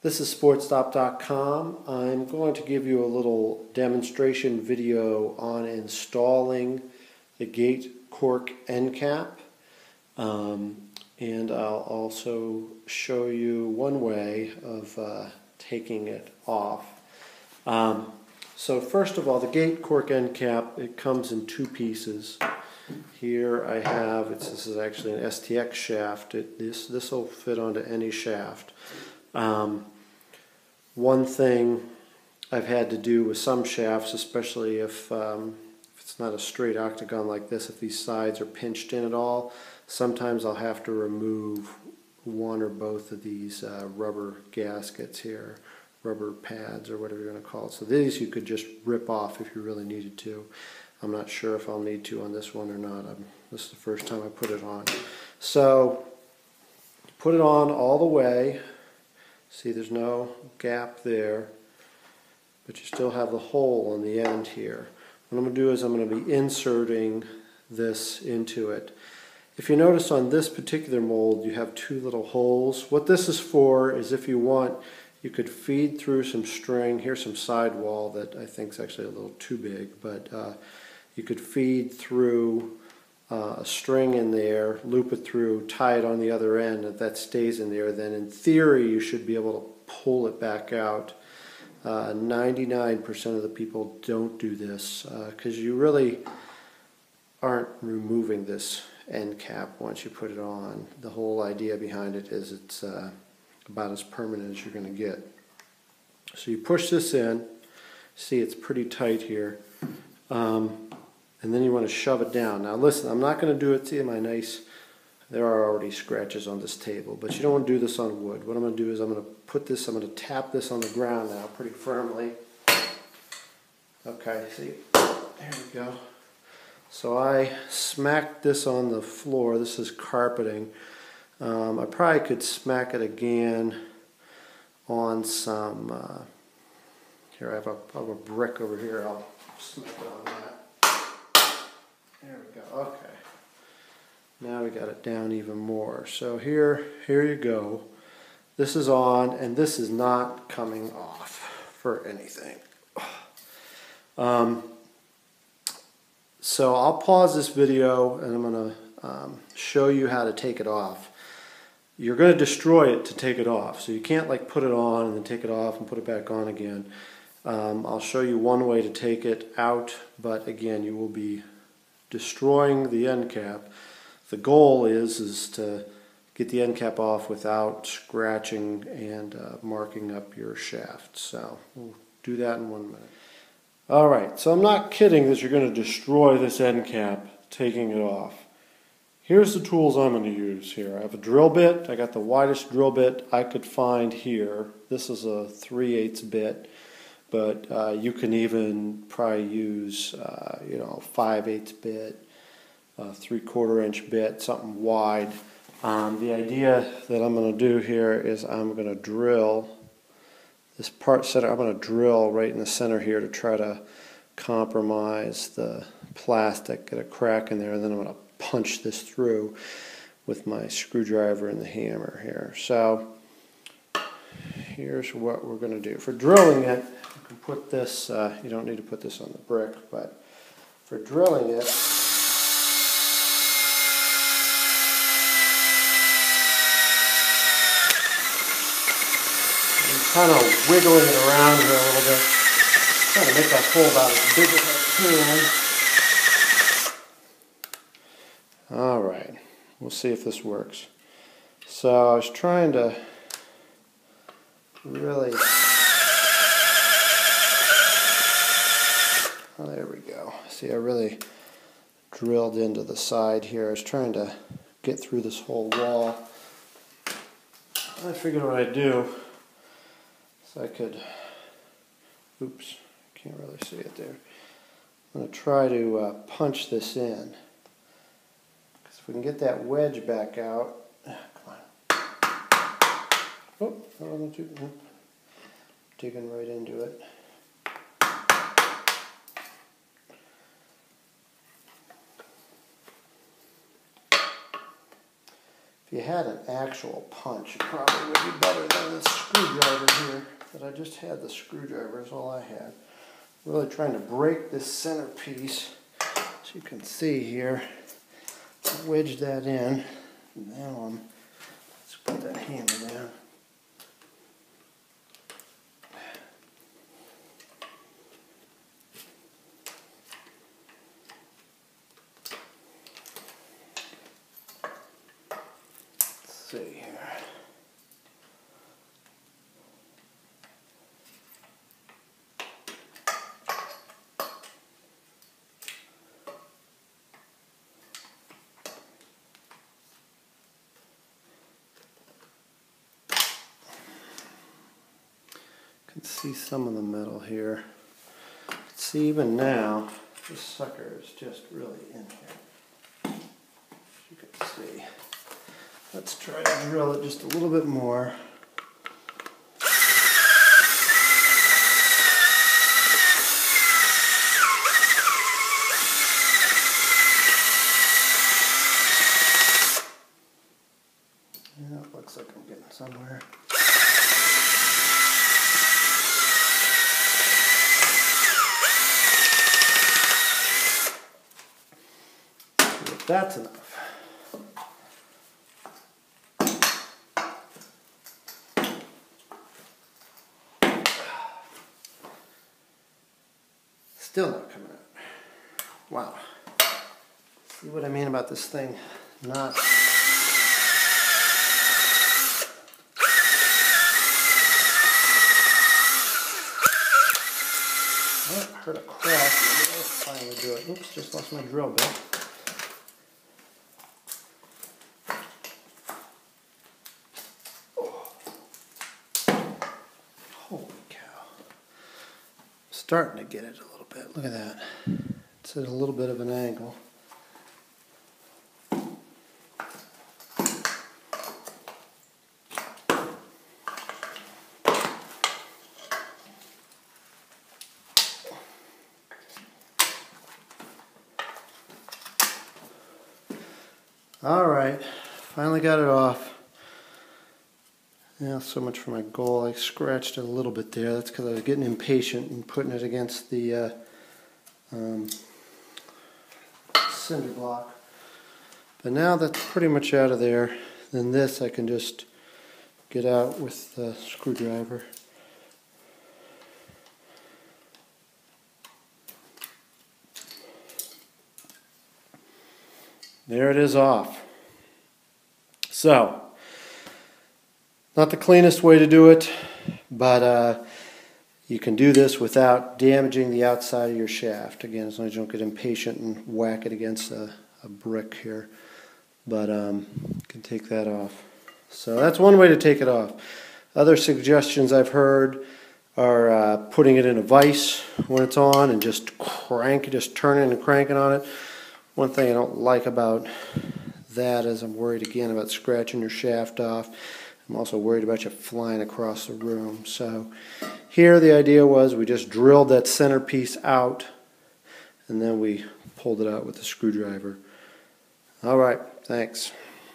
This is SportStop.com. I'm going to give you a little demonstration video on installing the GAIT Cork end cap, and I'll also show you one way of taking it off. So first of all, the GAIT Cork end cap, it comes in two pieces. Here I have, this is actually an STX shaft. This will fit onto any shaft. One thing I've had to do with some shafts, especially if it's not a straight octagon like this, if these sides are pinched in at all, sometimes I'll have to remove one or both of these rubber gaskets here, rubber pads or whatever you're going to call it. So these you could just rip off if you really needed to. I'm not sure if I'll need to on this one or not. This is the first time I put it on. So put it on all the way. See, there's no gap there, but you still have the hole on the end here. What I'm going to do is I'm going to be inserting this into it. If you notice on this particular mold, you have two little holes. What this is for is if you want, you could feed through some string. Here's some sidewall that I think is actually a little too big, but you could feed through a string in there, loop it through, tie it on the other end. If that stays in there, then in theory you should be able to pull it back out. 99% of the people don't do this because you really aren't removing this end cap once you put it on. The whole idea behind it is it's about as permanent as you're going to get. So you push this in. See, it's pretty tight here. And then you want to shove it down. Now listen, I'm not going to do it, see my nice, there are already scratches on this table, but you don't want to do this on wood. What I'm going to do is I'm going to put this, I'm going to tap this on the ground now pretty firmly. Okay, see, there we go. So I smacked this on the floor. This is carpeting. I probably could smack it again on some, here I have a brick over here. I'll smack it on that. There we go. Okay. Now we got it down even more. So here you go. This is on, and this is not coming off for anything. So I'll pause this video, and I'm going to show you how to take it off. You're going to destroy it to take it off, so you can't like put it on and then take it off and put it back on again. I'll show you one way to take it out, but again, you will be destroying the end cap. The goal is to get the end cap off without scratching and marking up your shaft. So we'll do that in 1 minute. Alright, so I'm not kidding that you're going to destroy this end cap taking it off. Here's the tools I'm going to use here. I have a drill bit. I got the widest drill bit I could find here. This is a 3/8 bit. But you can even probably use, 5/8 bit, 3/4 inch bit, something wide. The idea that I'm going to do here is I'm going to drill this part center. I'm going to drill right in the center here to try to compromise the plastic, get a crack in there, and then I'm going to punch this through with my screwdriver and the hammer here. So here's what we're going to do. For drilling it, you can put this, you don't need to put this on the brick, but for drilling it, I'm kind of wiggling it around here a little bit, trying to make that hole about as big as I can. Alright, we'll see if this works. So I was trying to really, oh, there we go. See, I really drilled into the side here. I was trying to get through this whole wall. I figured what I'd do is I could, oops, can't really see it there. I'm going to try to punch this in. Because if we can get that wedge back out, come on. Oh, I don't want to, digging right into it. if you had an actual punch, it probably would be better than this screwdriver here. But I just had the screwdriver, is all I had. Really trying to break this center piece. As you can see here, wedge that in. Now let's put that hammer down. See here. You can see some of the metal here. See, even now, this sucker is just really in here. As you can see. Let's try to drill it just a little bit more. Yeah, it looks like I'm getting somewhere. See if that's enough. Still not coming out. Wow. See what I mean about this thing not... Oh, I heard a crack. Maybe I'll finally do it. Oops, just lost my drill bit. Oh. Holy cow. Starting to get it a little bit. Look at that. It's at a little bit of an angle. All right, finally got it off. Yeah, so much for my goal. I scratched it a little bit there. That's because I was getting impatient and putting it against the cinder block. But now that's pretty much out of there. Then this I can just get out with the screwdriver. There it is off. So, not the cleanest way to do it, but you can do this without damaging the outside of your shaft. Again, as long as you don't get impatient and whack it against a brick here. But you can take that off. So that's one way to take it off. Other suggestions I've heard are putting it in a vise when it's on and just turning and cranking on it. One thing I don't like about that is I'm worried again about scratching your shaft off. I'm also worried about you flying across the room. So here the idea was we just drilled that center piece out and then we pulled it out with the screwdriver. All right, thanks.